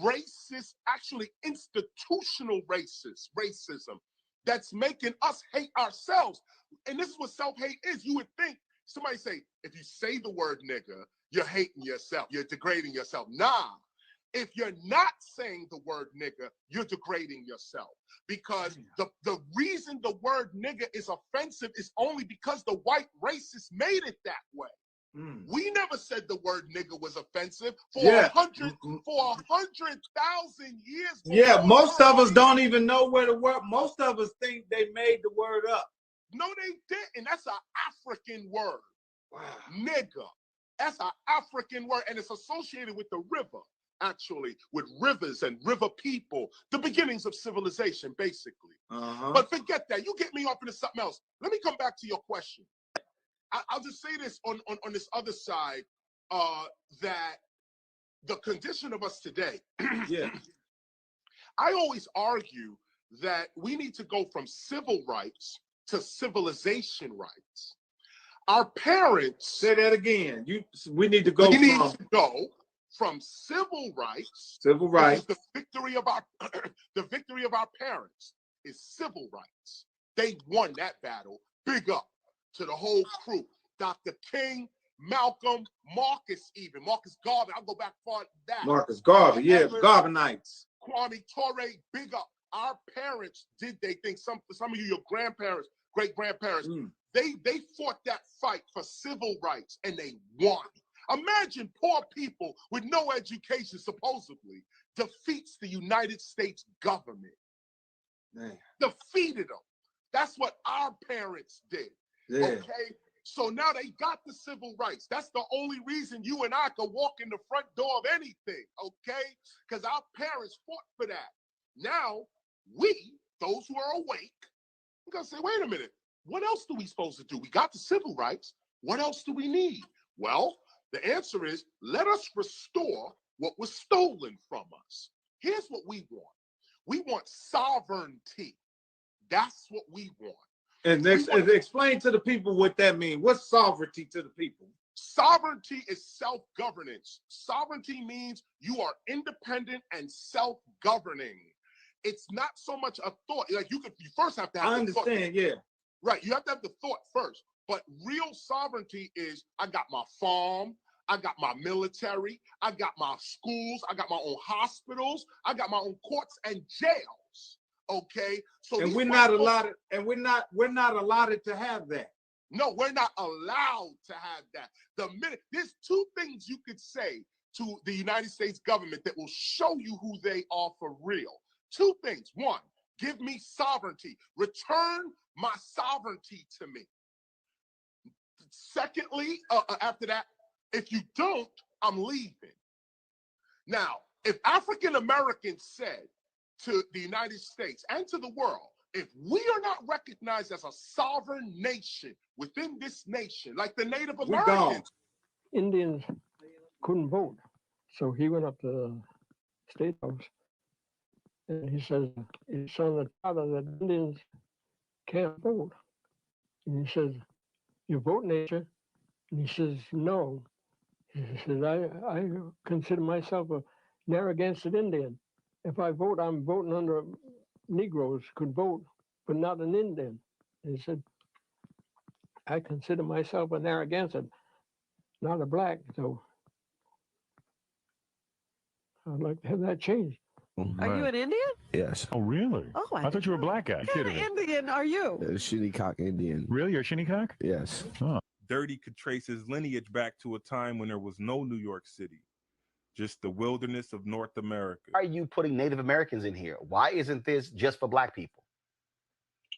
racist, actually institutional racism that's making us hate ourselves. And this is what self-hate is. You would think, somebody say, if you say the word nigger, you're hating yourself, you're degrading yourself. Nah, if you're not saying the word nigger, you're degrading yourself. Because the reason the word nigger is offensive is only because the white racists made it that way. We never said the word nigger was offensive for 100,000 years. Yeah, most of us don't even know where the word. Most of us think they made the word up. No, they didn't. That's an African word. Wow. Nigger. That's an African word, and it's associated with the river, actually, with rivers and river people, the beginnings of civilization, basically. But forget that. You get me off into something else. Let me come back to your question. I'll just say this on this other side, that the condition of us today, yeah. I always argue that we need to go from civil rights to civilization rights. Our parents... Say that again. We need to go from civil rights. Civil rights. The victory of our the victory of our parents is civil rights. They won that battle. Big up to the whole crew. Dr. King, Malcolm, Marcus even. Marcus Garvey. I'll go back far to that. Marcus Garvey, yeah, Garveyites. Kwame Ture, big up. Our parents did they think, some of you, your grandparents, great-grandparents, they fought that fight for civil rights and they won. Imagine poor people with no education, supposedly, defeats the United States government. Man. Defeated them. That's what our parents did. Yeah. Okay? So now they got the civil rights. That's the only reason you and I could walk in the front door of anything, okay? Because our parents fought for that. Now, we, those who are awake, we're going to say, wait a minute, what else do we supposed to do? We got the civil rights. What else do we need? Well, the answer is, let us restore what was stolen from us. Here's what we want. We want sovereignty. That's what we want. And explain to the people what that means. What's sovereignty to the people? Sovereignty is self-governance. Sovereignty means you are independent and self-governing. It's not so much a thought. Like you first have to have I understand, yeah. Right, you have to have the thought first. But real sovereignty is, I got my farm, I got my military, I got my schools, I got my own hospitals, I got my own courts and jails. Okay, so and we're not allotted, we're not allotted to have that. No, we're not allowed to have that. There's two things you could say to the United States government that will show you who they are for real. Two things. One, give me sovereignty. Return my sovereignty to me. Secondly, after that, if you don't, I'm leaving. Now, if African Americans said to the United States and to the world, if we are not recognized as a sovereign nation within this nation, like the Native Americans. Indians couldn't vote. So he went up to the State House and he says, it's on the father that Indians can't vote. And he says, you vote, nature? And he says, no. He says, I consider myself a Narragansett Indian. If I vote, I'm voting under Negroes could vote, but not an Indian. And he said, I consider myself a Narragansett, not a black, so I'd like to have that changed. Are you an Indian? Yes. Oh, really? Oh, I thought you were a black guy. What kind of Indian are you? Shinnecock Indian. Really? You're a Shinnecock? Yes. Oh. Dirty could trace his lineage back to a time when there was no New York City, just the wilderness of North America. Why are you putting Native Americans in here? Why isn't this just for black people?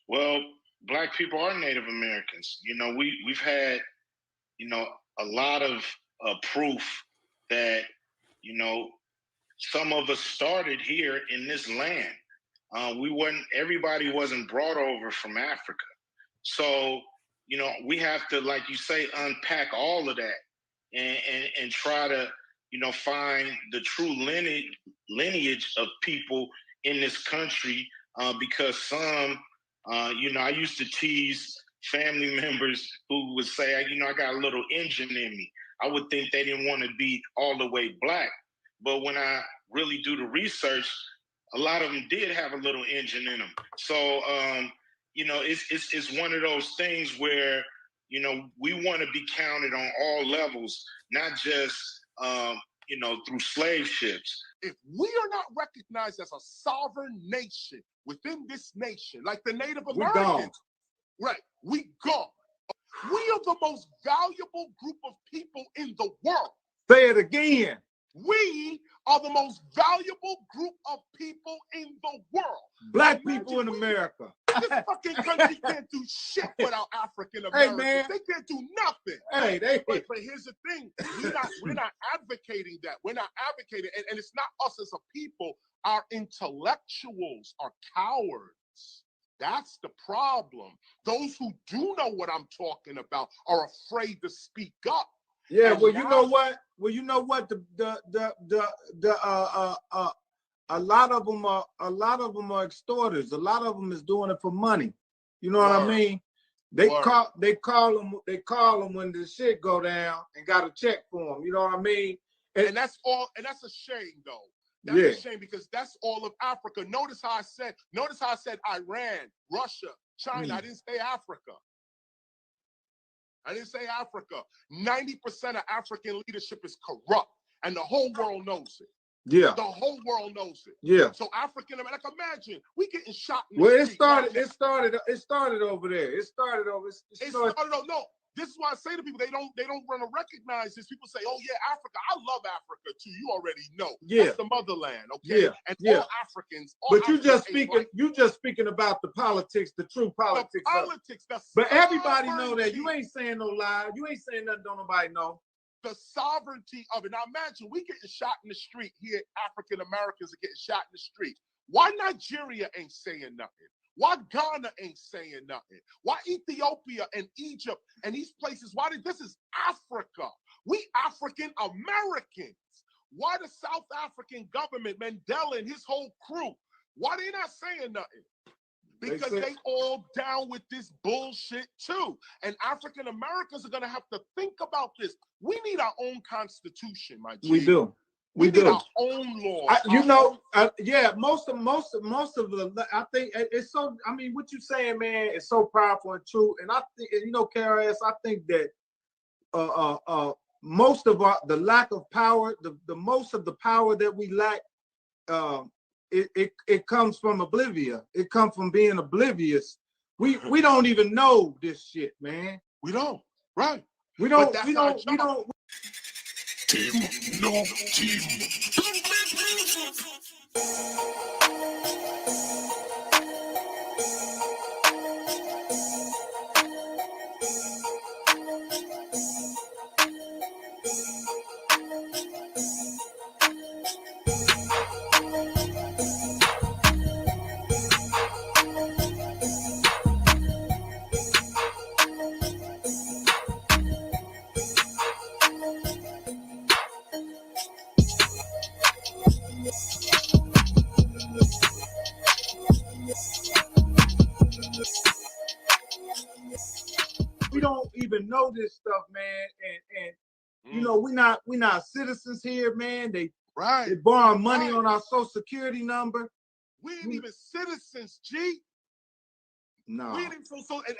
Well, black people are Native Americans. You know, we've had, you know, a lot of proof that, you know, some of us started here in this land. Everybody wasn't brought over from Africa. So, you know, we have to, like you say, unpack all of that and try to, you know, find the true lineage of people in this country, because some, you know, I used to tease family members who would say, you know, I got a little Indian in me. I would think they didn't want to be all the way black. but when I really do the research, a lot of them did have a little engine in them. So, you know, it's one of those things where, you know, we want to be counted on all levels, not just, you know, through slave ships. If we are not recognized as a sovereign nation within this nation, like the Native Americans, right, we gone. We are the most valuable group of people in the world. Say it again. We are the most valuable group of people in the world. Black people in America. This fucking country can't do shit without African Americans. man. They can't do nothing. Hey, But here's the thing: we're not advocating that. We're not advocating, and it's not us as a people. Our intellectuals are cowards. That's the problem. Those who do know what I'm talking about are afraid to speak up. Yeah, And well, now- you know what? Well, you know what? A lot of them are extorters. A lot of them is doing it for money. You know what I mean? They call them when the shit go down and got a check for them. You know what I mean? And that's all. And that's a shame, though. That's a shame because that's all of Africa. Notice how I said Iran, Russia, China. I didn't say Africa. I didn't say Africa. 90% of African leadership is corrupt, and the whole world knows it. Yeah. The whole world knows it. Yeah. So African American, like imagine we getting shot in the Well, street. it started over there. It started over. No. This is why I say to people, they don't want to recognize this. People say, "Oh yeah, Africa. I love Africa too." You already know. Yeah. That's the motherland. Okay. Yeah. And Yeah. all Africans. But you just speaking about the politics, the true politics. The politics. But everybody know that. You ain't saying no lie. You ain't saying nothing. Don't nobody know. The sovereignty of it. Now imagine we getting shot in the street here. African Americans are getting shot in the street. Why Nigeria ain't saying nothing? Why Ghana ain't saying nothing? Why Ethiopia and Egypt and these places? This is Africa? We African Americans. Why the South African government, Mandela and his whole crew, why they not saying nothing? Because they all down with this bullshit too. And African Americans are gonna have to think about this. We need our own constitution, my G. We do. We need our own laws. Most of the, I think it's so. I mean, what you saying, man, is so powerful and true. And I think, you know, KRS, I think that most of the lack of power, the most of the power that we lack, it comes from oblivion. It comes from being oblivious. We don't even know this shit, man. We don't. Right. We don't. Team no team. We don't even know this stuff, man, and you know, we not citizens here, man. They borrow money on our Social Security number. We ain't even citizens, G. No. We ain't even,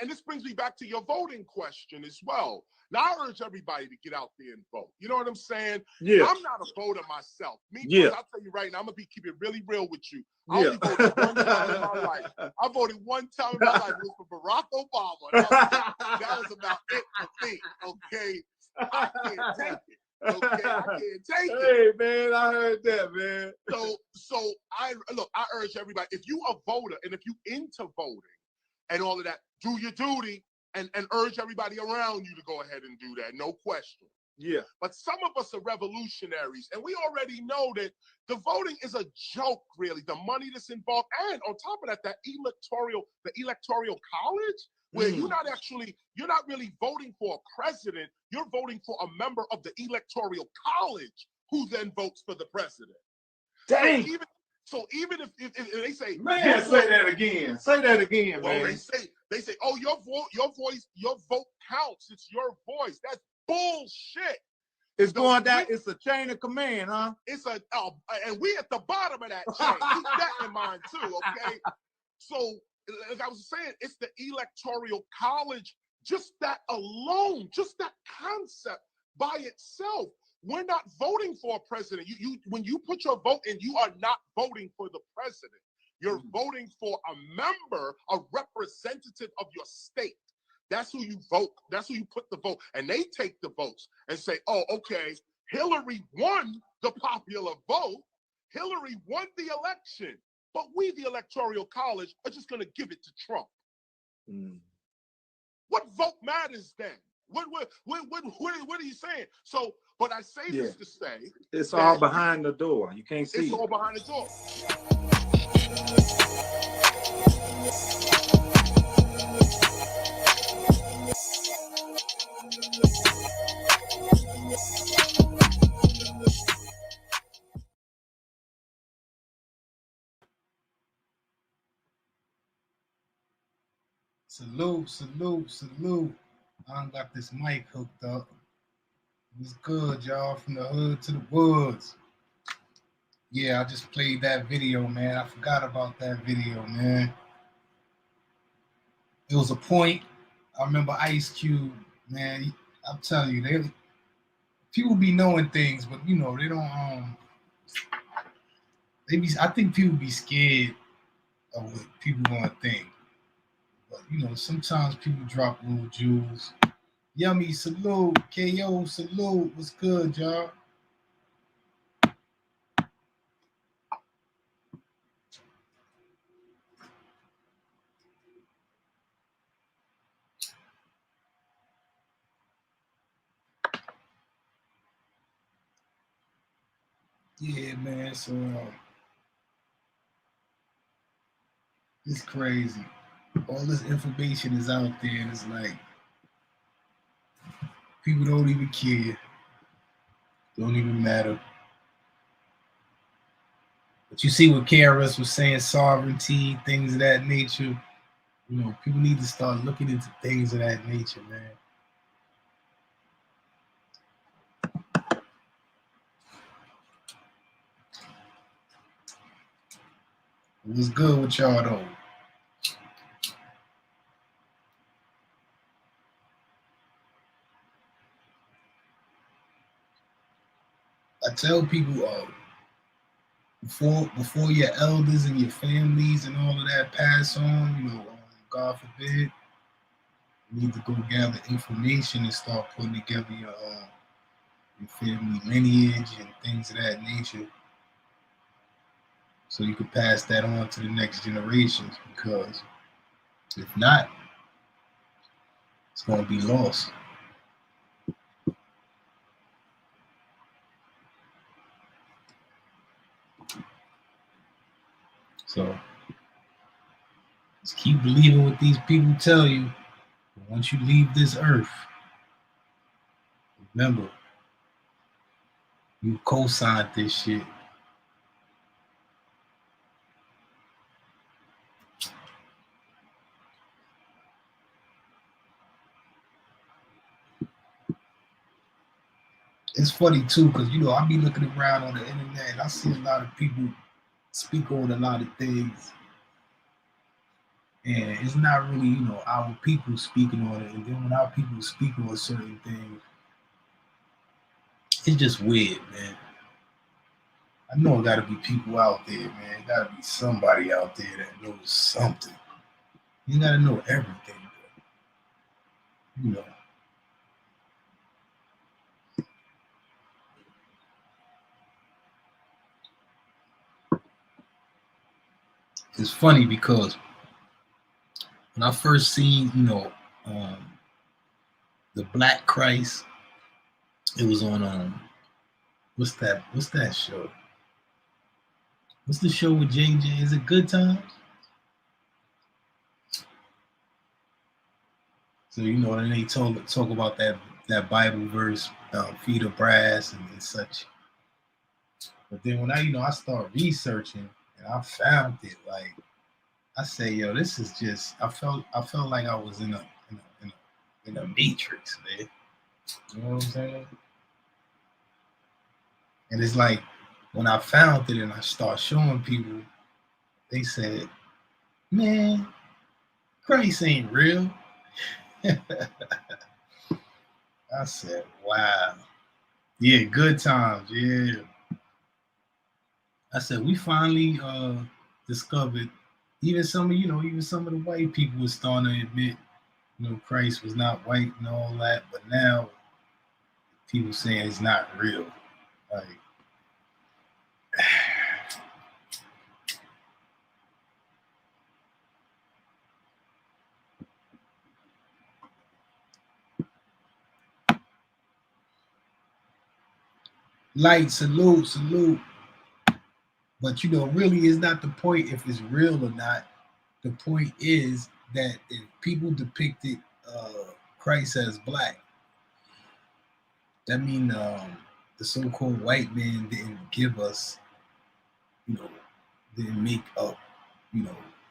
and this brings me back to your voting question as well. Now I urge everybody to get out there and vote. You know what I'm saying? Yeah. I'm not a voter myself. I'll tell you right now, I'm gonna keep it really real with you. I only voted one time in my life. I voted one time in my life. It was for Barack Obama. That was about it for me. Okay. I can't take it. Okay, I can't take it. Hey man, I heard that, man. So I urge everybody, if you a voter and if you into voting and all of that, do your duty and urge everybody around you to go ahead and do that, no question. Yeah. But some of us are revolutionaries, and we already know that the voting is a joke, really. The money that's involved, and on top of that, the electoral college, where you're not really voting for a president, you're voting for a member of the electoral college who then votes for the president. Dang. So even if they say, man, say that again. Say that again, well, man. They say, oh, your vote counts. It's your voice. That's bullshit. It's going down. It's a chain of command, huh? It's and we at the bottom of that chain. Keep that in mind too, okay? So, like I was saying, it's the electoral college. Just that alone, just that concept by itself. We're not voting for a president. When you put your vote in, you are not voting for the president. You're voting for a member, a representative of your state. That's who you vote. That's who you put the vote. And they take the votes and say, oh, okay, Hillary won the popular vote. Hillary won the election. But we, the Electoral College, are just going to give it to Trump. What vote matters then? What are you saying? So, but I say this to say. It's all behind the door. You can't see it. It's all behind the door. Salute. I got this mic hooked up. What's good, y'all? From the hood to the woods. Yeah, I just played that video, man. I forgot about that video, man. It was a point. I remember Ice Cube, man. I'm telling you, people be knowing things, but you know, they don't I think people be scared of what people gonna think. But you know, sometimes people drop little jewels. Yummy, salute. KO, salute. What's good, y'all? Yeah, man. So it's crazy. All this information is out there, and it's like people don't even care. Don't even matter. But you see what KRS was saying, sovereignty, things of that nature. You know, people need to start looking into things of that nature, man. What's good with y'all though? I tell people before your elders and your families and all of that pass on, you know, God forbid, you need to go gather information and start putting together your family lineage and things of that nature, so you can pass that on to the next generations. Because if not, it's going to be lost. So just keep believing what these people tell you. Once you leave this earth, remember, you co-signed this shit. It's funny too, because you know, I be looking around on the internet and I see a lot of people speak on a lot of things. And it's not really, you know, our people speaking on it. And then when our people speak on certain things, it's just weird, man. I know it gotta be people out there, man. It gotta be somebody out there that knows something. You gotta know everything, but, you know. It's funny because when I first seen, you know, the Black Christ, it was on what's that show? What's the show with JJ? Is it Good Times? So you know, and they talk about that Bible verse, feet of brass and such. But then when I start researching and I found it, like I say, yo, this is just I felt like I was in a matrix, man. You know what I'm saying? And it's like when I found it and I start showing people, they said, man, Christ ain't real. I said, wow. Yeah, good times. Yeah. I said, we finally discovered, even some of the white people were starting to admit, Christ was not white and all that, but now people saying it's not real. Like, light, salute. But really is not the point if it's real or not. The point is that if people depicted Christ as black, that means the so-called white man didn't give us, didn't make up,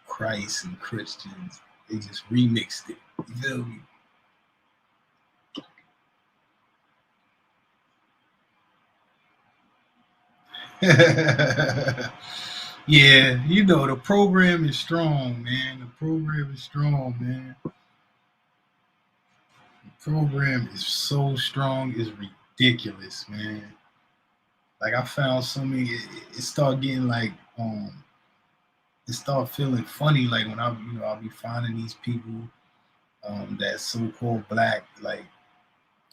Christ and Christians. They just remixed it. You feel me? Yeah, the program is strong, man. The program is strong, man. The program is so strong, it's ridiculous, man. Like I found so many, it started getting like, it started feeling funny, like when I'll be finding these people that so-called black, like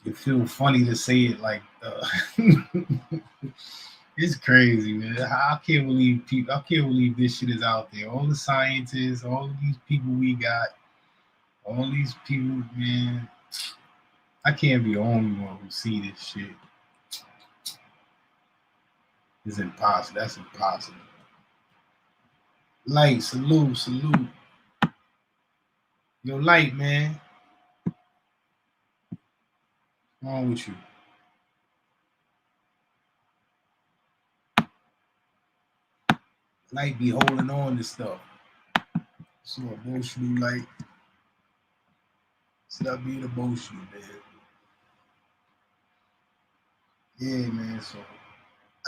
it feels funny to say it like it's crazy, man. I can't believe this shit is out there. All the scientists, all of these people we got, all these people, man. I can't be the only one who see this shit. It's impossible. That's impossible. Light, salute. Yo, Light, man. What's wrong with you? Light be holding on to stuff. So emotional, Light. Stop being emotional, man. Yeah, man. So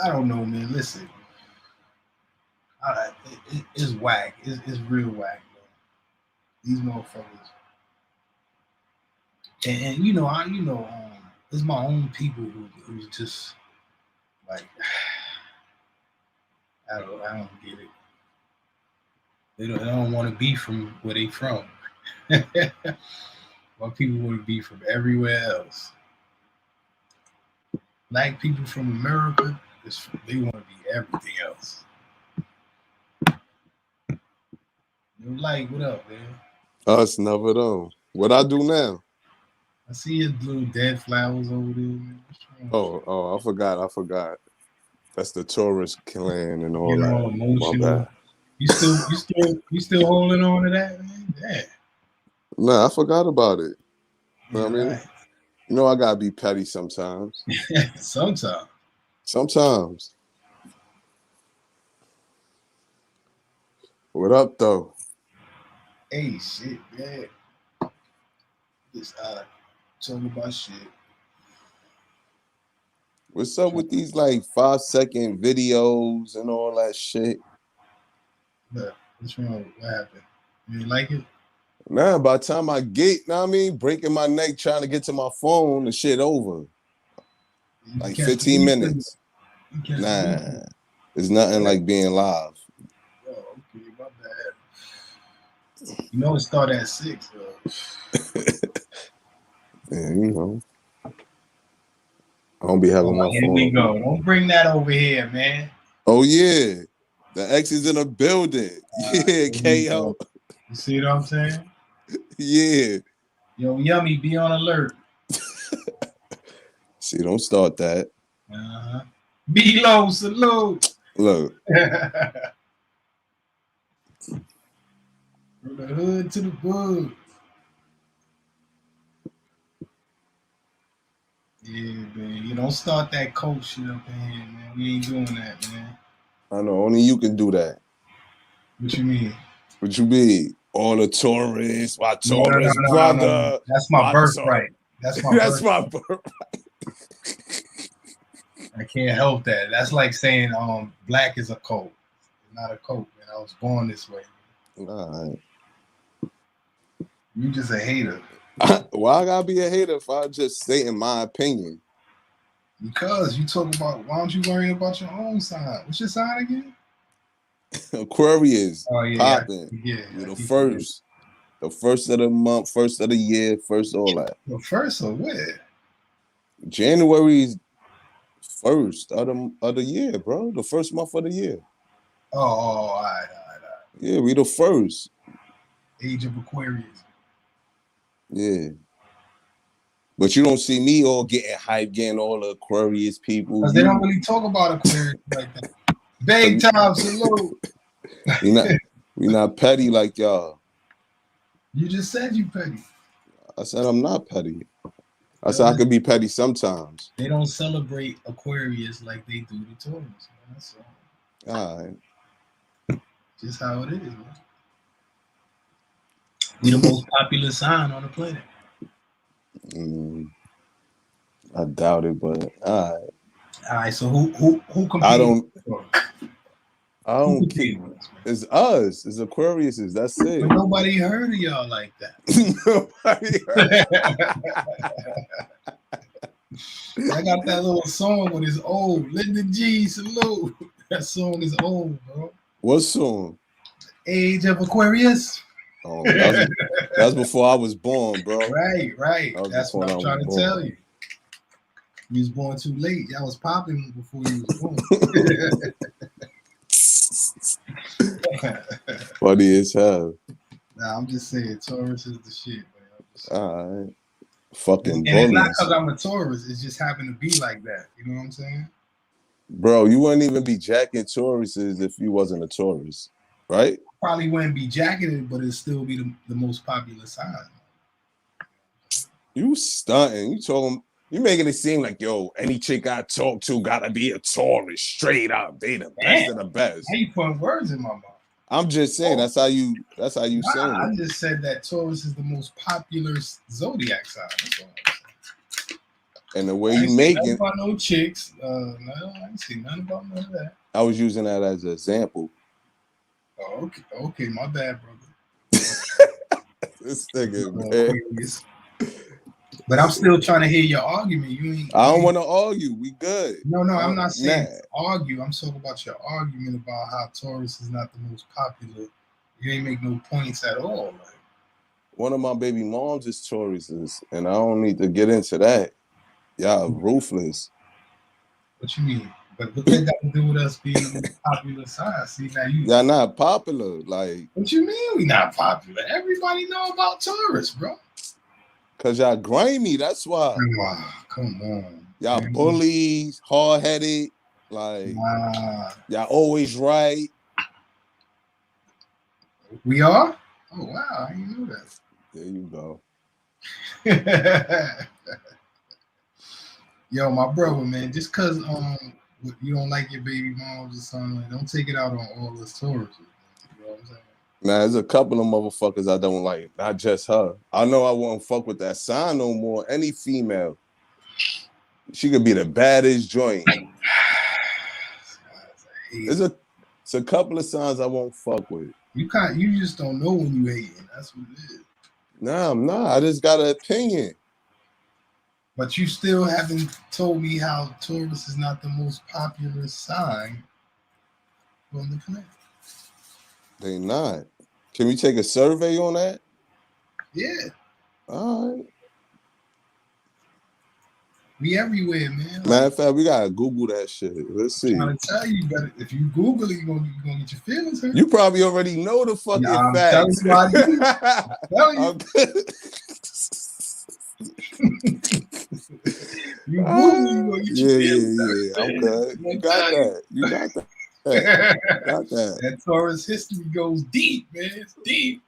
I don't know, man. Listen, it's whack. It's real whack, man. These motherfuckers. And it's my own people who's just like, I don't get it. They don't want to be from where they from. Well, people want to be from everywhere else. Black people from America, they want to be everything else. Like, what up, man? Us never know. What I do now? I see your little dead flowers over there, man. Oh, I forgot. That's the tourist clan and all that. All emotional. You still holding on to that, man? Yeah. Nah, I forgot about it. You know what I mean? Right. I gotta be petty sometimes. Sometimes. What up, though? Hey, shit, man. Just talking about shit. What's up with these like 5-second videos and all that shit? Look, what's wrong? What happened? You didn't like it? Nah, by the time I get, breaking my neck trying to get to my phone, the shit over. Like 15 minutes. Nah, it's nothing like being live. Oh, okay, my bad. It started at 6, though. Yeah, I don't be having my phone. Here we go. Don't bring that over here, man. Oh, yeah. The X is in a building. Yeah, KO. You see what I'm saying? Yeah. Yo, Yummy, be on alert. See, don't start that. Uh-huh. Be low, salute. Look. From the hood to the bug. Yeah, man. You don't start that coach shit up in here, man. We ain't doing that, man. I know, only you can do that. What you mean? What you mean? All the tourists, my tourist brother. No. That's my birthright. That's my birthright. I can't help that. That's like saying black is a coat. It's not a coat, man. I was born this way. Nah. You just a hater. Why I gotta be a hater if I just stating my opinion? Because you talk about, why don't you worry about your own sign? What's your sign again? Aquarius. Oh yeah, Popping. yeah. You're the first. The first of the month, first of the year, first all that. The first of where? January's first of the year, bro. The first month of the year. Oh, all right. Yeah, we the first. Age of Aquarius. Yeah. But you don't see me all getting hyped, getting all the Aquarius people. Because they don't really talk about Aquarius like that. Big time salute. We not petty like y'all. You just said you petty. I said I'm not petty. I said I could be petty sometimes. They don't celebrate Aquarius like they do the Taurus, man. That's all. All right. Just how it is, man. We the most popular sign on the planet. I doubt it, but all right. All right, so who competes? I don't think it's us. It's Aquariuses. That's it. But nobody heard of y'all like that. Nobody heard. I got that little song when it's old. Linda G, salute. That song is old, bro. What song? Age of Aquarius. Oh, that's before I was born, bro. Right. That's what I'm trying to tell you. You was born too late. Y'all was popping before you was born. Funny as hell. Nah, I'm just saying, Taurus is the shit, man. All right. Fucking and bullies. It's not because I'm a Taurus. It just happened to be like that. You know what I'm saying? Bro, you wouldn't even be jacking Tauruses if you wasn't a Taurus, right? Probably wouldn't be jacketed, but it'd still be the most popular sign. You stunting. You making it seem like, yo, any chick I talk to gotta be a Taurus, straight up. They the best of the best. How you putting words in my mouth? I'm just saying that's how you saying I it. just said that Taurus is the most popular zodiac sign. That's all I'm saying. And the way you make it about no chicks. No, I didn't say nothing about none of that. I was using that as an example. Oh, okay, my bad, brother. This nigga, man. But I'm still trying to hear your argument. I don't want to argue. We good. No, I'm not saying argue. I'm talking about your argument about how Taurus is not the most popular. You ain't make no points at all. Like, one of my baby moms is Tauruses, and I don't need to get into that. Y'all ruthless. What you mean? But what that got to do with us being the most popular sign? See, now y'all not popular. Like, what you mean we not popular? Everybody know about Taurus, bro. Cause y'all grimy, that's why. Come on. Y'all bullies, hard-headed, like y'all always right. We are? Oh wow, I didn't know that. There you go. Yo, my brother, man, just cause you don't like your baby moms or something, don't take it out on all us Taurus. You know what I'm saying? Nah, there's a couple of motherfuckers I don't like, not just her. I know I won't fuck with that sign no more. Any female, she could be the baddest joint. It's a couple of signs I won't fuck with. You just don't know when you hating. That's what it is. Nah, I'm not. I just got an opinion. But you still haven't told me how Taurus is not the most popular sign on the planet. They not. Can we take a survey on that? Yeah. All right. We everywhere, man. Matter of fact, we gotta Google that shit. Let's see. I'm trying to tell you, but if you Google it, you're gonna get your feelings hurt. You probably already know the fucking facts. I'm telling you. You Google, you gonna get your feelings hurt. Yeah. Okay. You got that. You got that. Got that. That Taurus history goes deep, man. It's deep.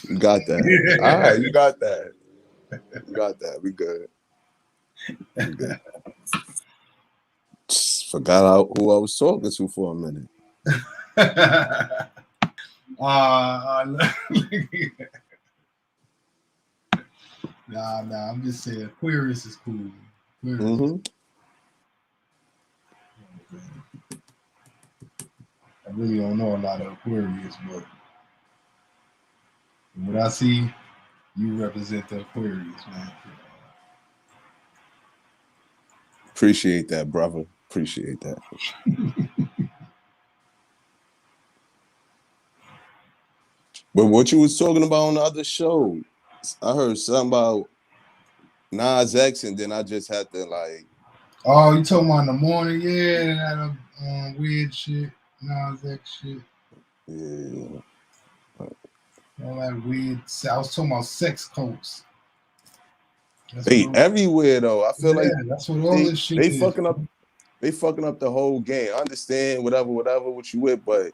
You got that. All right, you got that. You got that. We good. Forgot who I was talking to for a minute. Nah, I'm just saying Aquarius is cool. Aquarius. Mm-hmm. I really don't know a lot of Aquarius, but what I see, you represent the Aquarius, man. Appreciate that, brother. Appreciate that. But what you was talking about on the other show, I heard something about Nas X, and then I just had to like. Oh, you talking about in the morning? Yeah, that weird shit, Nas X shit. Yeah. All that weird. I was talking about sex cults. They everywhere though. I feel like that's what all this shit they is. fucking up. They fucking up the whole game. I understand whatever what you with, but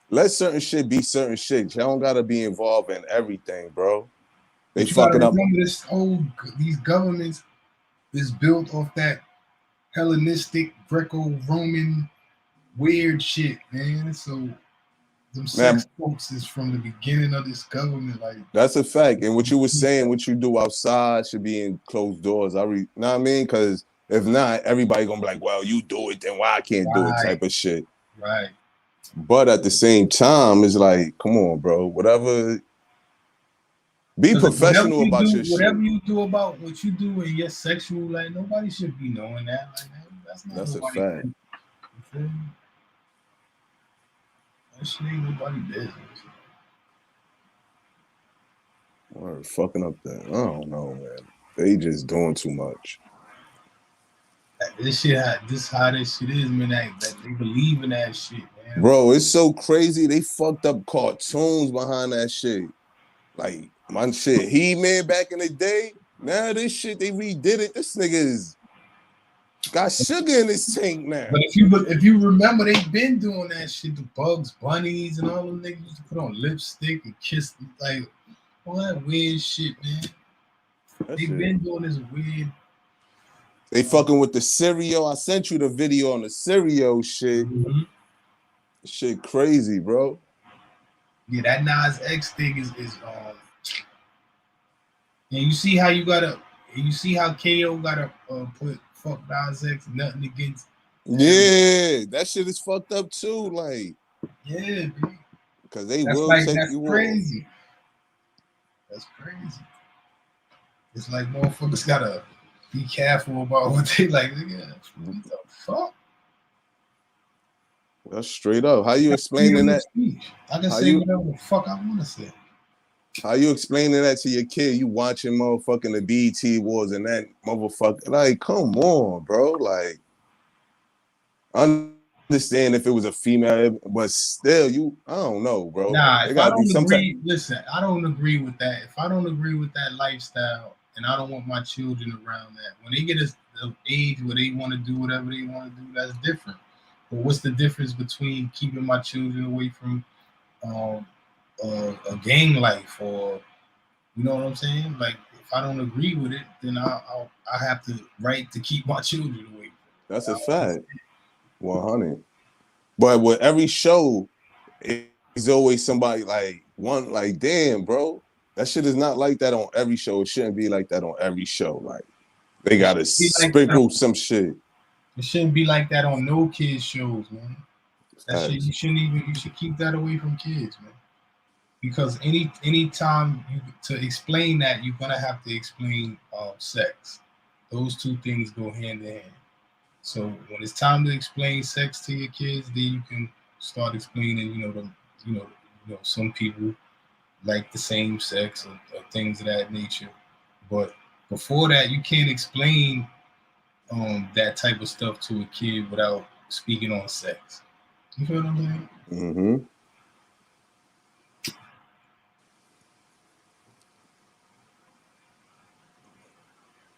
let certain shit be certain shit. You don't gotta be involved in everything, bro. They fucking up. Remember these governments is built off that Hellenistic Greco-Roman weird shit, man. So them sex cults is from the beginning of this government. Like that's a fact. And what you were saying, what you do outside should be in closed doors. Know what I mean? Because if not, everybody gonna be like, well, you do it, then why I can't do it type of shit. Right. But at the same time, it's like, come on, bro. Whatever. Be professional about your shit. Whatever you do about what you do in your sexual life, nobody should be knowing that. Like that's a fact. That shit ain't nobody business. Or fucking up that. I don't know, man. They just doing too much. This shit, how this shit is, man. That they believe in that shit, man. Bro, it's so crazy. They fucked up cartoons behind that shit. Like my shit, He-Man back in the day. Now this shit they redid it. This nigga's got sugar in his tank now. But if you remember, they been doing that shit. The Bugs Bunnies and all them niggas used to put on lipstick and kiss, like all that weird shit, man. They been doing this weird. They fucking with the cereal. I sent you the video on the cereal shit. Mm-hmm. Shit crazy, bro. Yeah, that Nas X thing is and you see how KO gotta put fuck Nas X, nothing against. Yeah, that shit is fucked up too. Like, yeah, dude. Because they will take you crazy. That's crazy. It's like motherfuckers gotta be careful about what they like. Nigga, what the fuck? That's straight up. How you explaining that? I can say whatever the fuck I want to say. How you explaining that to your kid? You watching motherfucking the BET Awards and that motherfucker. Like, come on, bro. Like, I understand if it was a female, but still, I don't know, bro. Nah, if I don't agree, listen, I don't agree with that. If I don't agree with that lifestyle and I don't want my children around that, when they get the age where they want to do whatever they want to do, that's different. But what's the difference between keeping my children away from a gang life, or you know what I'm saying? Like, if I don't agree with it, then I have the right to keep my children away. That's a fact. 100. But with every show, it's always somebody like one, like, damn, bro, that shit is not like that on every show. It shouldn't be like that on every show. Like, they gotta sprinkle some shit. It shouldn't be like that on no kids shows, man. That shit, you should keep that away from kids, man. Because any time to explain that, you're gonna have to explain sex. Those two things go hand in hand. So when it's time to explain sex to your kids, then you can start explaining, some people like the same sex or things of that nature. But before that, you can't explain that type of stuff to a kid without speaking on sex. You feel what I'm saying? Mm-hmm.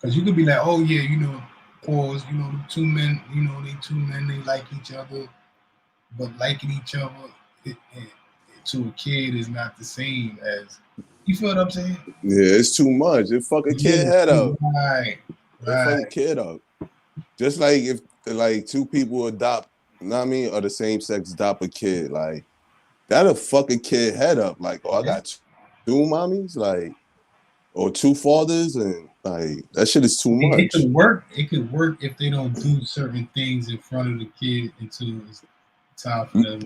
Because you could be like, oh yeah, pause, the two men, they like each other, but liking each other to a kid is not the same as, you feel what I'm saying? Yeah, it's too much. It fuck a kid head up. Right. It fuck a kid up. Just like if two people adopt, or the same sex adopt a kid, like that'll fuck a kid head up. Like, oh, I got two mommies, like or two fathers, and like that shit is too much. It could work. It could work if they don't do certain things in front of the kid until it's time for them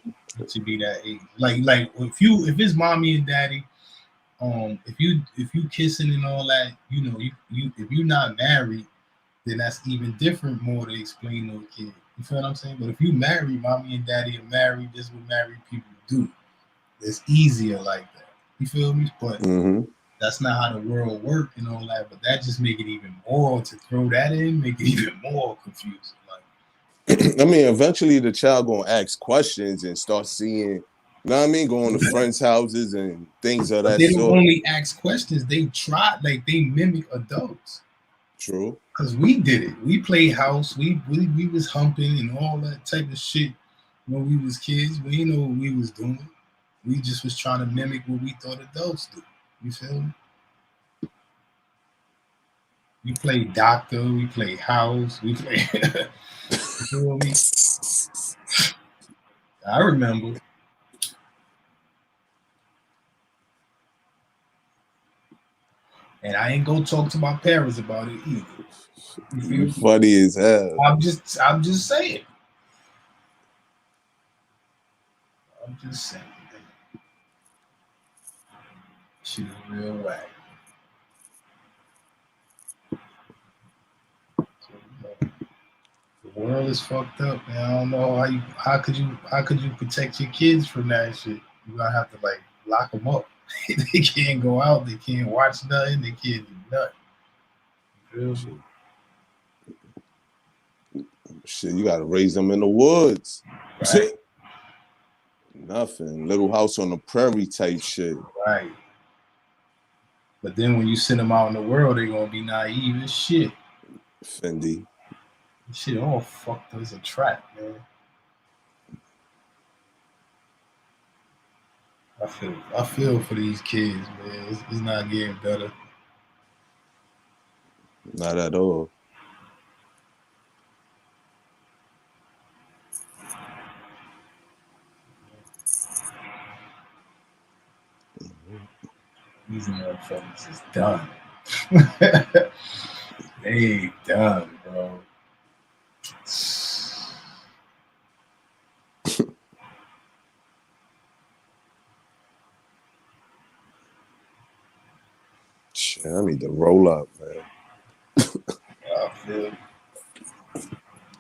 to be that age. Like if it's mommy and daddy, if you kissing and all that, you know, you if you're not married, then that's even different more to explain to a kid. You feel what I'm saying? But if you married, mommy and daddy are married, this is what married people do. It's easier like that. You feel me? But that's not how the world works and all that. But that just make it even more, to throw that in, make it even more confusing. Like, I mean, eventually the child gonna ask questions and start seeing, you know what I mean, going to friends' houses and things of that they don't sort. only ask questions, they try, like they mimic adults. True. Because we did it. We played house. We was humping and all that type of shit when we was kids. We didn't know what we was doing. We just was trying to mimic what we thought adults do. You feel me? We played doctor. We played house. We played. You feel me? I remember. And I ain't gonna talk to my parents about it either. You feel me? Funny as hell. I'm just saying. I'm just saying. Shit is real whack. The world is fucked up, man. I don't know how could you protect your kids from that shit? You're gonna have to like lock them up. They can't go out. They can't watch nothing. They can't do nothing. You feel me? Shit, you gotta raise them in the woods. Right. Nothing. Little house on the prairie type shit. Right. But then when you send them out in the world, they're gonna be naive as shit. Fendi. Shit all fucked up as a trap, man. I feel for these kids, man. It's not getting better. Not at all. These motherfuckers is done. They done, bro. Shit, I need to roll up, man. I feel.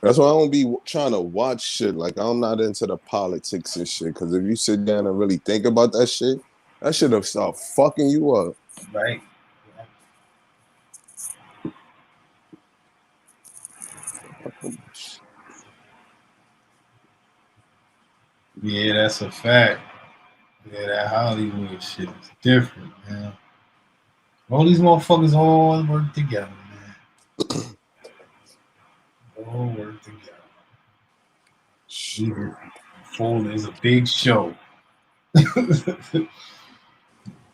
That's why I don't be trying to watch shit. Like, I'm not into the politics and shit. Because if you sit down and really think about that shit will start fucking you up. Right. Yeah, that's a fact. Yeah, that Hollywood shit is different, man. All these motherfuckers all work together, man. All work together. Shit. Full is a big show.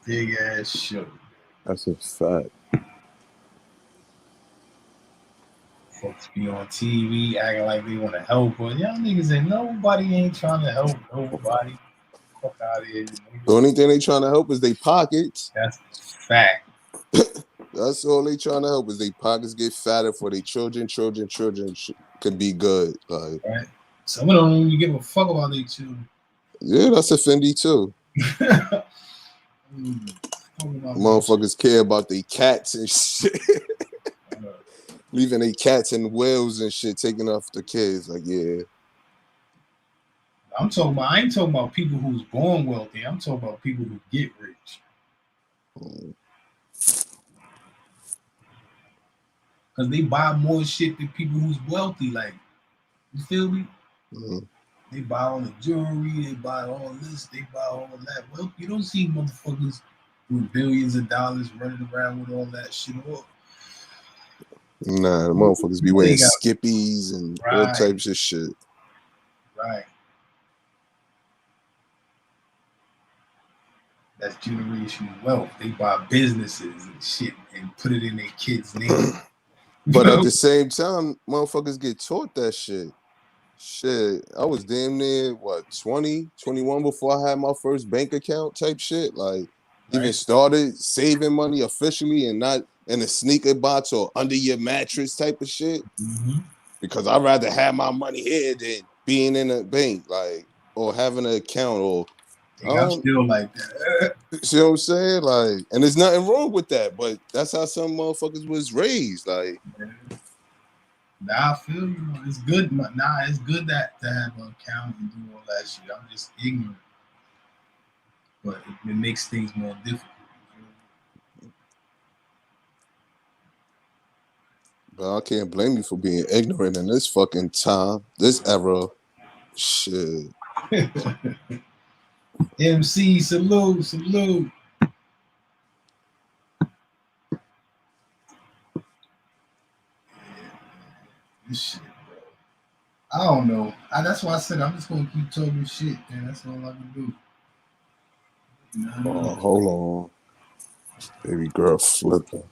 Big ass show. That's a fact. Folks be on TV acting like they want to help, but y'all niggas ain't nobody ain't trying to help nobody. Fuck out of here. The only thing they trying to help is they pockets. That's fact. That's all they trying to help is they pockets get fatter for their children could be good. Like, right. Some of them don't even give a fuck about their children. Yeah, that's a Fendi too. Motherfuckers care about their cats and shit. Leaving their cats and whales and shit, taking off the kids. Like, yeah. I ain't talking about people who's born wealthy. I'm talking about people who get rich. Because they buy more shit than people who's wealthy. Like, you feel me? Mm-hmm. They buy all the jewelry, they buy all this, they buy all that. Well, you don't see motherfuckers with billions of dollars running around with all that shit on. Nah, the motherfuckers be wearing skippies and all types of shit. Right. That's generational wealth. They buy businesses and shit and put it in their kids' name. But at the same time, motherfuckers get taught that shit. Shit, I was damn near, 20, 21 before I had my first bank account type shit. Like, even started saving money officially and not in a sneaker box or under your mattress type of shit. Mm-hmm. Because I'd rather have my money here than being in a bank, like, or having an account, or I'm still like that. See what I'm saying? Like, and there's nothing wrong with that, but that's how some motherfuckers was raised. Like, Nah, I feel you. It's good. Nah, it's good that to have an account and do all that shit. I'm just ignorant, but it makes things more difficult. but I can't blame you for being ignorant in this fucking time, this era. Shit. MC, salute. This shit, bro. I don't know. That's why I said I'm just gonna keep talking shit, man. That's all I can do. Oh, hold on. Baby girl flipping.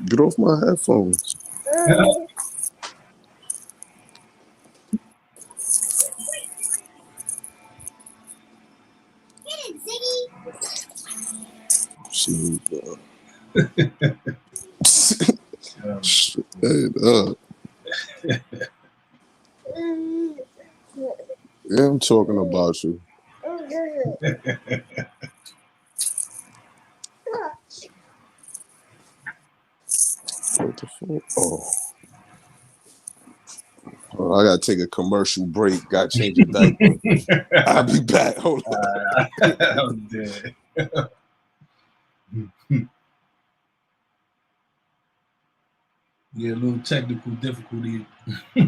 Get off my headphones. See, straight up. Yeah, I'm talking about you. What the fuck? Oh, I gotta take a commercial break. Gotta change a diaper. I'll be back. Hold on. I'm dead. Yeah, a little technical difficulty. Yeah,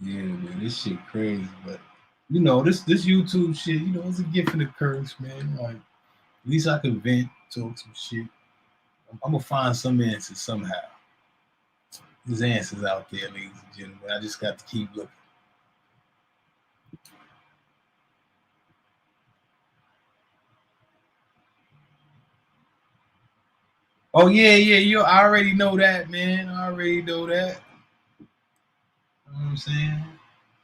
man, this shit crazy, but you know, this YouTube shit, you know, it's a gift and a curse, man. Like, at least I can vent, talk some shit. I'm gonna find some answers somehow. There's answers out there, ladies and gentlemen. I just got to keep looking. Oh yeah. I already know that, man. I already know that. You know what I'm saying?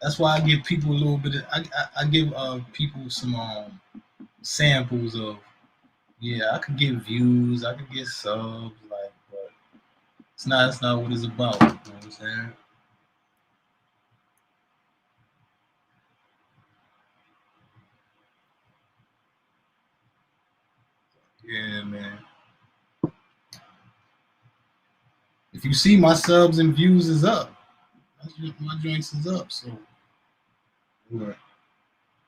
That's why I give people a little bit of. I give people some samples of. Yeah, I could get views. I could get subs, like, but it's not what it's about. You know what I'm saying? Yeah, man. If you see my subs and views is up, my joints is up. So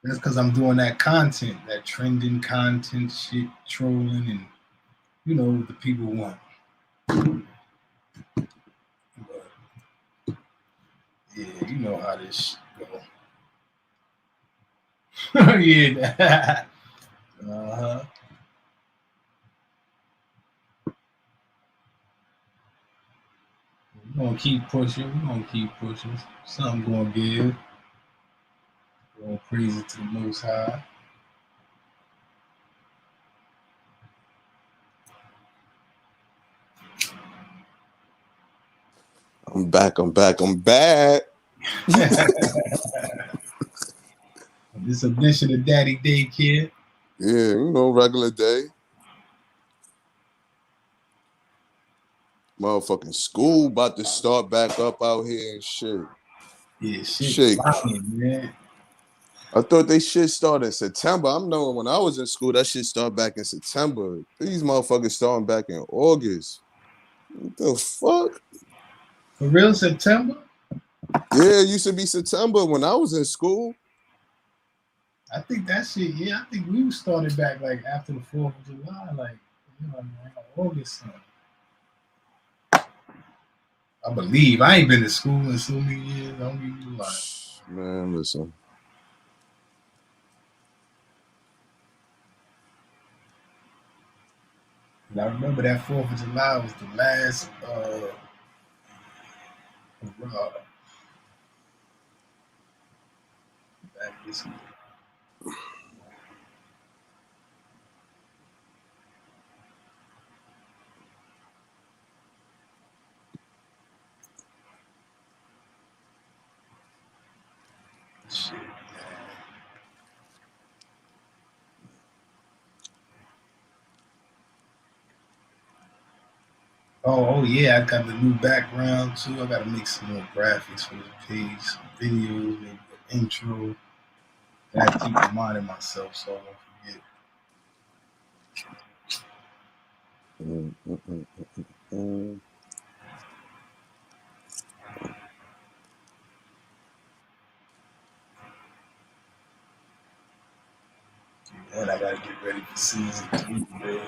that's because I'm doing that content, that trending content shit, trolling, and you know what the people want. But, yeah, you know how this shit go. Yeah. Uh-huh. We're gonna keep pushing. Something gonna give. Gonna praise it to the Most High. I'm back. This edition of Daddy Day, kid. Yeah, you know, regular day. Motherfucking school about to start back up out here and shit. Yeah, shit. Flying, man. I thought they shit started in September. I'm knowing when I was in school, that shit started back in September. These motherfuckers starting back in August. What the fuck? For real, September? Yeah, it used to be September when I was in school. I think that shit, yeah, I think we started back like after the 4th of July, like, you know, August. I believe. I ain't been to school in so many years. I don't even lie. Man, listen. And I remember that 4th of July was the last hurrah. Back this year. Shit. Oh yeah, I got the new background too. I gotta make some more graphics for the page, some videos, maybe an intro. And I keep reminding myself so I won't forget. And I gotta get ready for season 3, man.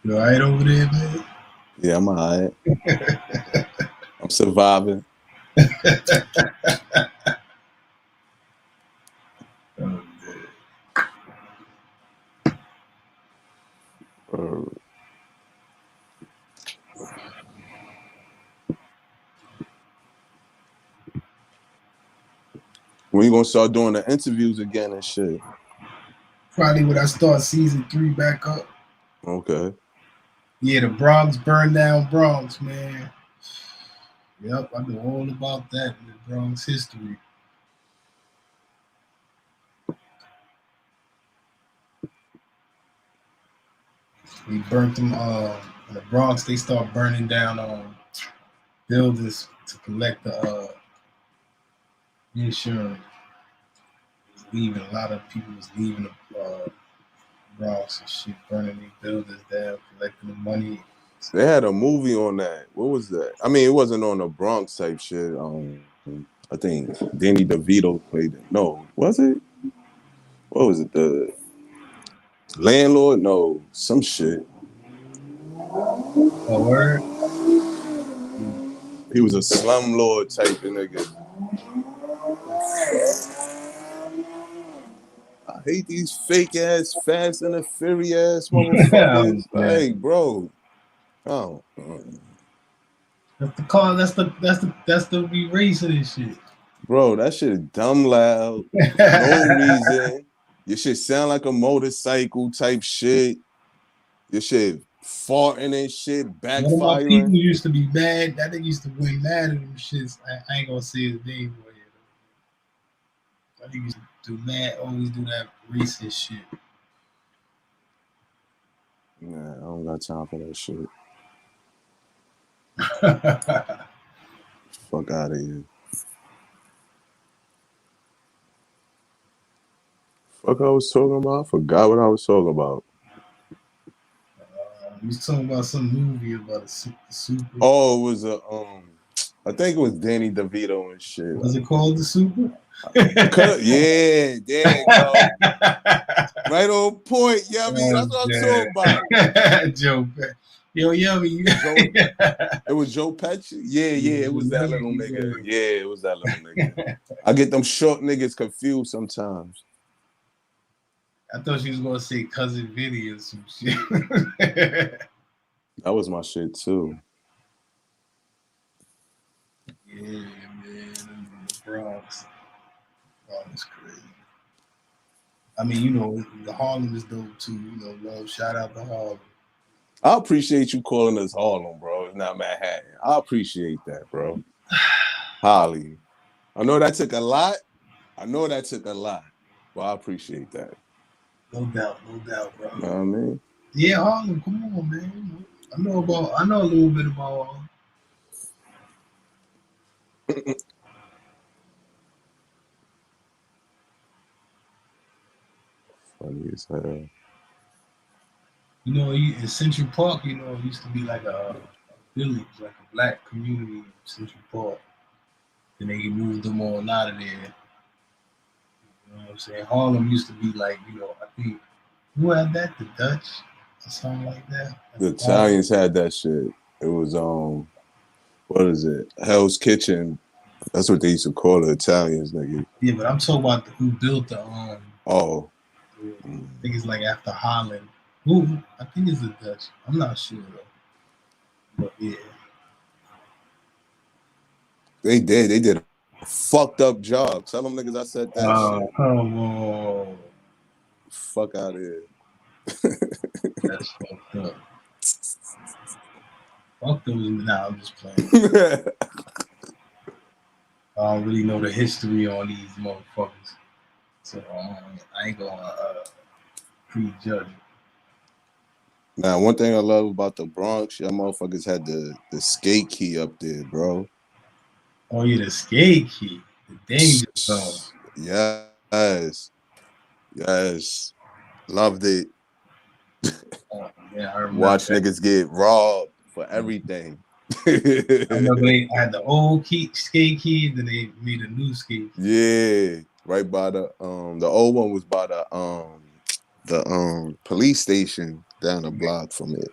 You all right over there, man? Yeah, I'm all right. I'm surviving. When you gonna start doing the interviews again and shit? Probably when I start season 3 back up. Okay. Yeah, the Bronx burned down Bronx, man. Yep, I know all about that in the Bronx history. We burnt them in the Bronx. They start burning down buildings to collect the insurance. Leaving a lot of people was leaving the Bronx and shit, burning these buildings down, collecting the money. They had a movie on that. What was that? I mean, it wasn't on the Bronx type shit. I think Danny DeVito played it. No, was it? What was it? The Landlord? No, some shit. Oh, word? He was a slumlord type of nigga. I hate these fake ass Fast and the Furious motherfuckers. Like, bro. Oh. That's the car. That's the re-racing and shit. Bro, that shit dumb loud. No reason. Your shit sound like a motorcycle type shit. Your shit farting and shit, backfiring. One of my people used to be mad. That nigga used to win mad at them shits. I ain't gonna say his name. I think used to do mad. Always do that racist shit. Nah, I don't got time for that shit. Fuck out of here. Fuck I was talking about? I forgot what I was talking about. You was talking about some movie about a super. Oh, it was I think it was Danny DeVito and shit. Was it called The Super? Yeah, there you go. Right on point, yeah. I mean, that's what I'm talking about. Joe, yo, it was Joe Pesci. Yeah, it was that little nigga. Yeah, it was that little nigga. I get them short niggas confused sometimes. I thought she was gonna say Cousin Vinny or some shit. That was my shit too. Yeah, man, the Bronx. Oh, that's crazy. I mean, you know, the Harlem is dope too. You know, love. Shout out to Harlem. I appreciate you calling us Harlem, bro. It's not Manhattan. I appreciate that, bro. Holly. I know that took a lot. But I appreciate that. No doubt, bro. You know what I mean? Yeah, Harlem, come on, man. I know a little bit about Harlem. Funny as hell. You know, in Central Park, you know, it used to be like a village, like a black community in Central Park. Then they moved them all out of there. You know what I'm saying? Harlem used to be like, I think who had that? The Dutch or something like that. The Italians had that shit. It was what is it? Hell's Kitchen. That's what they used to call the Italians, nigga. Yeah, but I'm talking about who built the Oh. I think it's like after Holland. Who? I think it's the Dutch. I'm not sure though. But yeah. They did a fucked up job. Tell them niggas I said that shit. Come on. Fuck out of here. That's fucked up. Fuck those. Nah, I'm just playing. I don't really know the history on these motherfuckers. So I ain't gonna prejudge it. Now, one thing I love about the Bronx, y'all motherfuckers had the skate key up there, bro. Oh yeah, the skate key. The danger zone. Yes. Loved it. Yeah, I remember Watch that. niggas get robbed for everything. I remember they had the old skate key, then they made a new skate key. Yeah, right by the old one was by the police station down the block from it.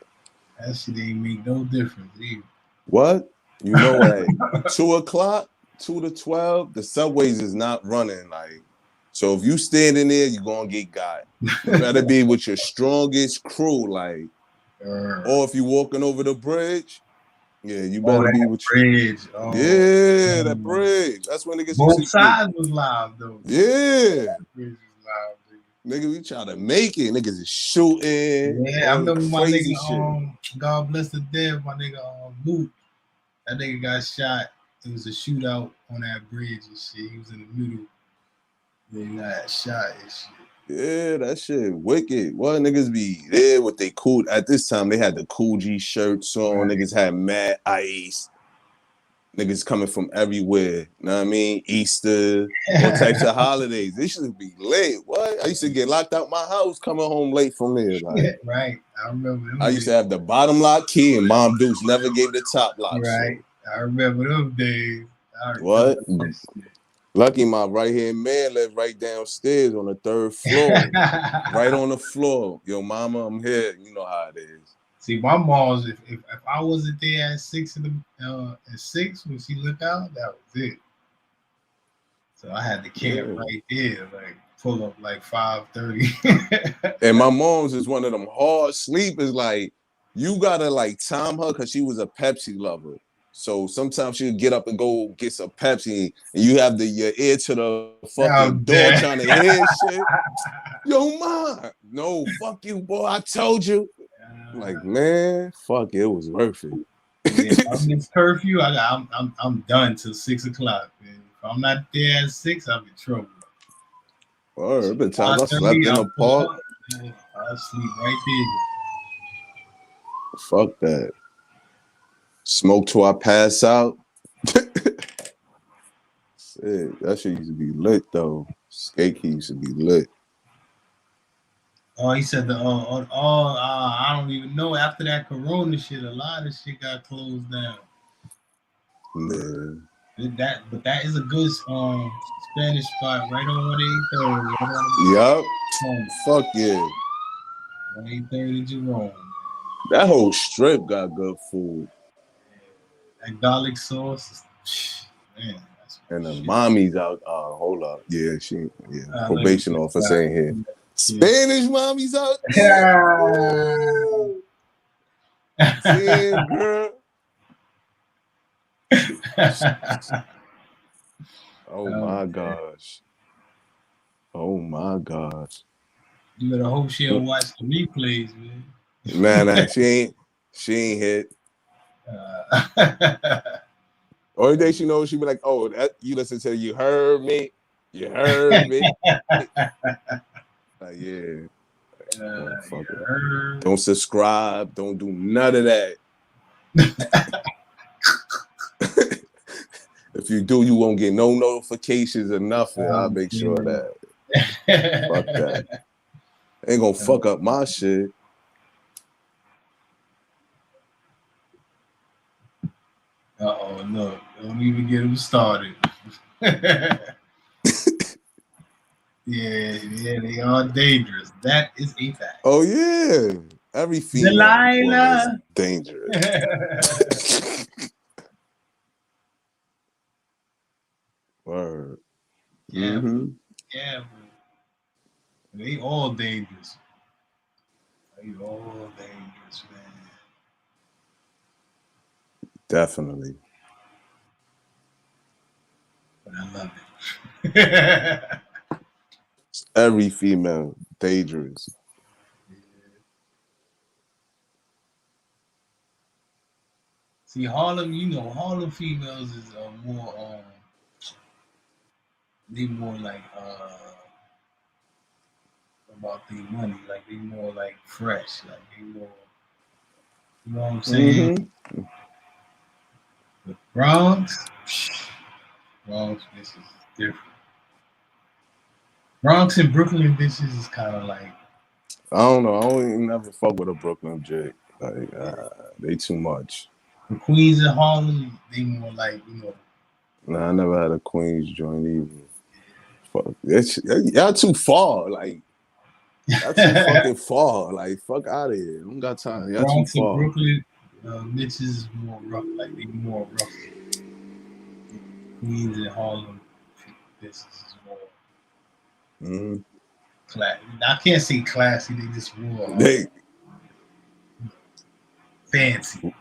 That shit ain't make no difference either. What? You know at 2 o'clock, 2 to 12, the subways is not running. Like, so if you standing there, you're gonna get got. You better be with your strongest crew, like, or if you walking over the bridge, yeah, you better be with bridge. That bridge. That's when niggas both sides was loud though. Yeah. Bridge was loud, nigga, we try to make it. Niggas is shooting. Yeah, I remember my nigga, God bless the dead, my nigga Moot. That nigga got shot. It was a shootout on that bridge and shit. He was in the middle. Then he got shot and shit. Yeah, that shit wicked. What niggas be there with they cool at this time? They had the Cool G shirts on. Right. Niggas had mad ice. Niggas coming from everywhere. You know what I mean? Easter, all types of holidays. They should be late. What? I used to get locked out my house coming home late from there. Like, right. I remember them I used to have the bottom lock key and Mom Deuce never gave the top lock. Right. So. I remember them days. What? Lucky my right-hand man lived right downstairs on the 3rd floor. Right on the floor. Yo, mama, I'm here. You know how it is. See, my mom's, if I wasn't there at 6 when she looked out, that was it. So I had the camp right there, like pull up like 5:30. And my mom's is one of them hard sleepers. Like, you gotta like time her because she was a Pepsi lover. So sometimes she'll get up and go get some Pepsi, and you have your ear to the fucking door trying to hear shit. Yo, ma, no, fuck you, boy. I told you. Like, man, fuck it was worth it. Yeah, I'm in curfew. I'm done till 6 o'clock. Man. If I'm not there at 6, I'm in trouble. There been times I slept in the park. I sleep right there. Fuck that. Smoke till I pass out. Shit, that shit used to be lit though. Skate key used to be lit. Oh, he said I don't even know. After that Corona shit, a lot of shit got closed down. Yeah. But that is a good Spanish spot right on 183rd. Yup. Fuck yeah. 183rd and Jerome. That whole strip got good food. That garlic sauce, man. And the mommy's out. Hold up. Yeah, probation officer ain't here. Spanish mommy's out. Yeah, girl. Oh my gosh. Oh my gosh. You better hope she don't watch the replays, man. Nah, she ain't hit. Only day she knows, she be like, "Oh, that you listen to You Heard Me, You Heard Me." Yeah. Don't subscribe. Don't do none of that. If you do, you won't get no notifications or nothing. I'll make sure of that. Fuck that. Ain't gonna fuck up my shit. Uh-oh, look. Don't even get him started. Yeah, they are dangerous. That is a fact. Oh yeah, every female is dangerous. Word. Yeah, Mm-hmm. yeah, bro. They all dangerous. They all dangerous, man. Definitely. But I love it. Every female dangerous. See, Harlem, Harlem females is more they more like about their money, like they more like fresh, like they more, you know what I'm saying? Mm-hmm. The Bronx, this is different. Bronx and Brooklyn bitches is kind of like, I don't know. I don't even never fuck with a Brooklyn chick. Like they too much. the Queens and Harlem, they more like, Nah, I never had a Queens joint either. Fuck, y'all too far. Like y'all too fucking far. Like fuck out of here. I don't got time. Y'all Bronx too far. and Brooklyn bitches is more rough. Like they more rough. Queens and Harlem bitches is more. Mm-hmm. I can't say classy. They just more fancy.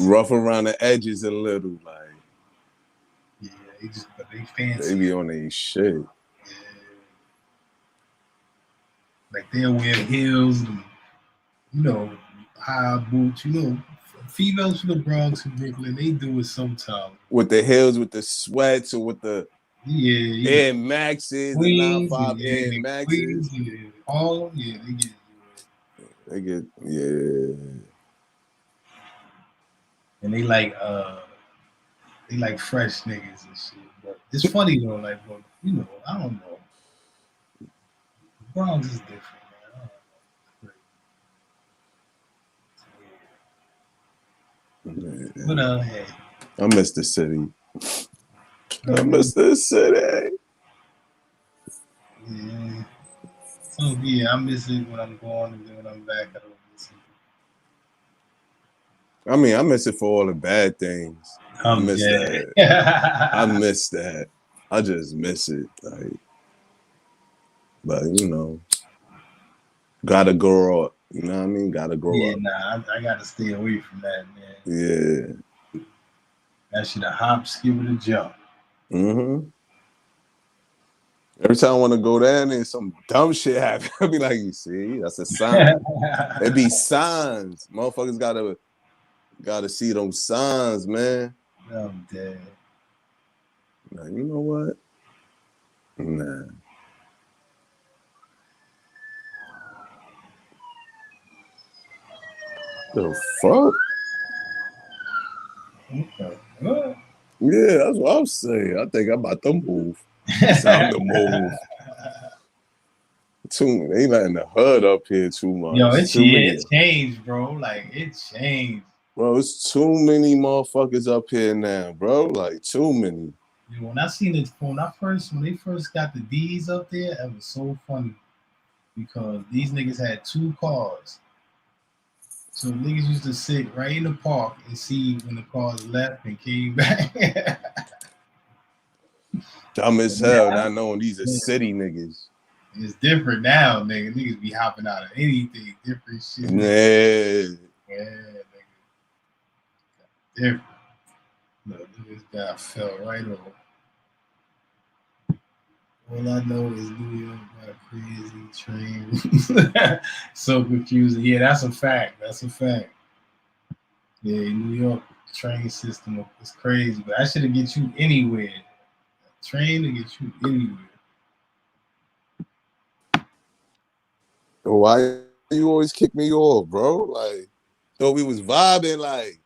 Rough around the edges a little, like. Yeah, but they fancy. They be on their shit. Yeah. Like they'll wear heels and high boots. Females from the Bronx and Brooklyn, they do it sometimes. With the heels, with the sweats, or with the Air Maxes, Queens, the 9.5 Air Maxes. All they get yeah. And they like fresh niggas and shit. But it's funny though, like, but, I don't know. Bronx is different, man. But hey. I miss the city. I miss the city. Yeah. So yeah, I miss it when I'm gone, and then when I'm back, I don't miss it. I mean, I miss it for all the bad things. I miss that. I miss that. I just miss it. Like, but gotta grow up. You know what I mean? Gotta grow up. Yeah, nah, I gotta stay away from that, man. Yeah. That shit a hop, skip, and a jump. Mm-hmm. Every time I want to go down there, some dumb shit happen. I'll be like, you see, that's a sign. It be signs. Motherfuckers gotta see those signs, man. I'm dead. Now, you know what? Nah. The fuck? What? Yeah, that's what I'm saying. I think I'm about to move. It's time to move. They letting the hood up here too much. Yo, it changed, bro. Like, it changed. Bro, it's too many motherfuckers up here now, bro. Like, too many. Yo, when I seen it, when they first got the D's up there, it was so funny because these niggas had 2 cars. So niggas used to sit right in the park and see when the cars left and came back. Dumb as hell, not knowing these are city niggas. It's different now, nigga. Niggas be hopping out of anything, different shit. Yeah, nigga. Different. Look, this guy fell right over. All I know is New York got crazy trains. So confusing. Yeah, that's a fact. That's a fact. Yeah, New York train system is crazy, but that should get you anywhere. A train to get you anywhere. Why you always kick me off, bro? Like, thought we was vibing. Like,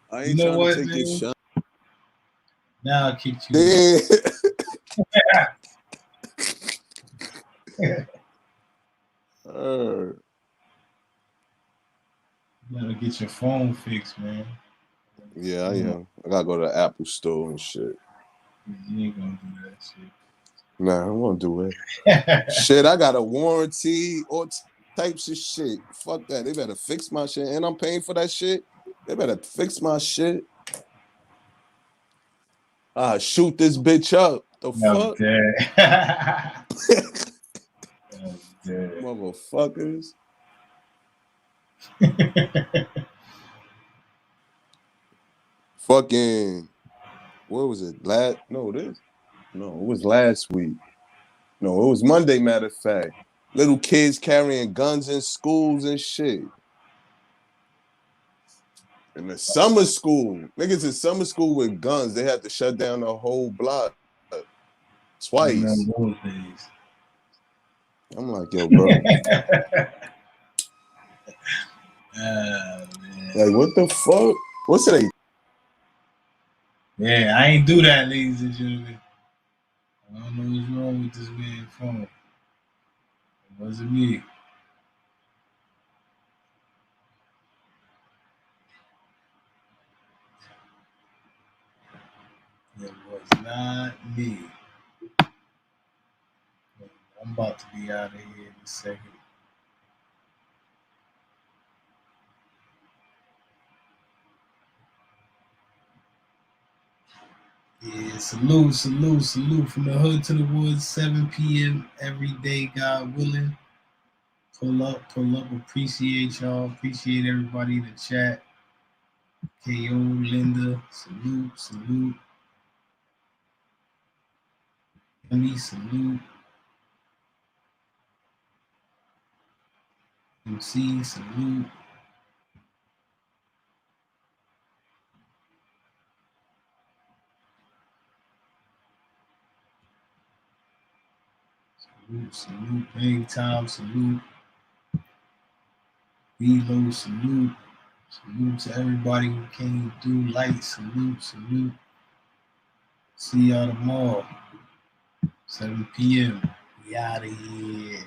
I ain't trying to take this shot. Now I kicked you. You gotta get your phone fixed, man. Yeah, I am. I gotta go to the Apple store and shit. You ain't gonna do that shit. Nah, I won't do it. Shit, I got a warranty, all types of shit. Fuck that. They better fix my shit. And I'm paying for that shit. They better fix my shit. Shoot this bitch up. The fuck? Dead. Motherfuckers. Fucking, what was it? No, it was last week. No, it was Monday, matter of fact. Little kids carrying guns in schools and shit. In the summer school. Niggas in summer school with guns. They had to shut down the whole block twice. I'm like, yo, bro. Like, what the fuck? What's today? Yeah, I ain't do that, ladies and gentlemen. I don't know what's wrong with this man's phone. It wasn't me. It was not me. I'm about to be out of here in a second. Yeah, salute from the hood to the woods, 7 p.m. every day, God willing. Pull up, appreciate y'all, appreciate everybody in the chat. KO, Linda, salute. Emmy, salute. MC, salute. Salute, Bang Time, salute. Velo, salute. Salute to everybody who came through. Light, salute. See y'all tomorrow, 7 p.m. We out of here.